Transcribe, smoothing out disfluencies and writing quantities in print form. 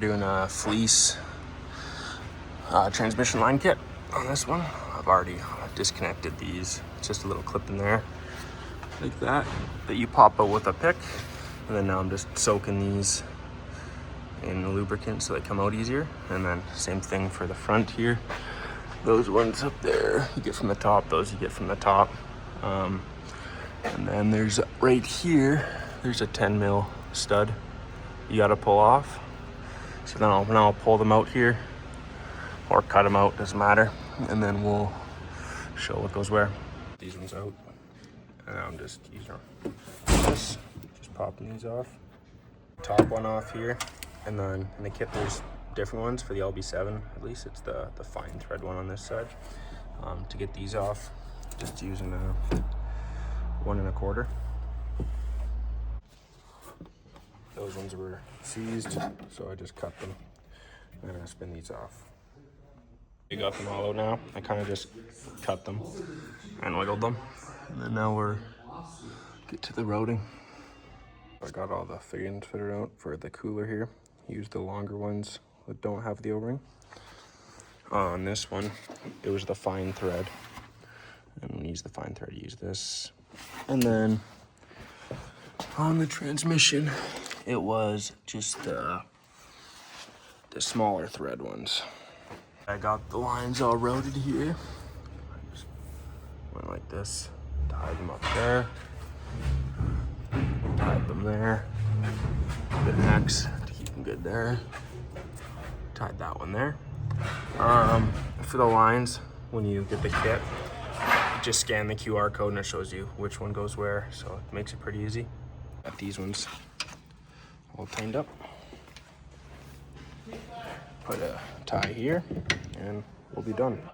Doing a fleece transmission line kit on this one. I've already disconnected these. It's just a little clip in there like that you pop out with a pick, and then now I'm just soaking these in the lubricant so they come out easier. And then same thing for the front here. Those ones up there you get from the top, those you get from the top. And then there's right here, there's a 10 mil stud you gotta pull off. So then I'll pull them out here or cut them out, doesn't matter. And then we'll show what goes where. These ones out. And I'm just using this, just popping these off. Top one off here. And then in the kit there's different ones for the LB7, at least it's the fine thread one on this side. To get these off, just using a 1 1/4. Those ones were seized, so I just cut them and I spin these off. We got them all out now. I kind of just cut them and wiggled them. And then now we're get to the routing. I got all the fittings fitted out for the cooler here. Use the longer ones that don't have the O-ring. On this one, it was the fine thread. And when you use the fine thread, use this. And then on the transmission, it was just the smaller thread ones. I got the lines all routed here. I just went like this, tied them up there, tied them there, the X to keep them good there, tied that one there. For the lines, when you get the kit, you just scan the QR code and it shows you which one goes where, so it makes it pretty easy. Got these ones all tightened up. Put a tie here and we'll be done.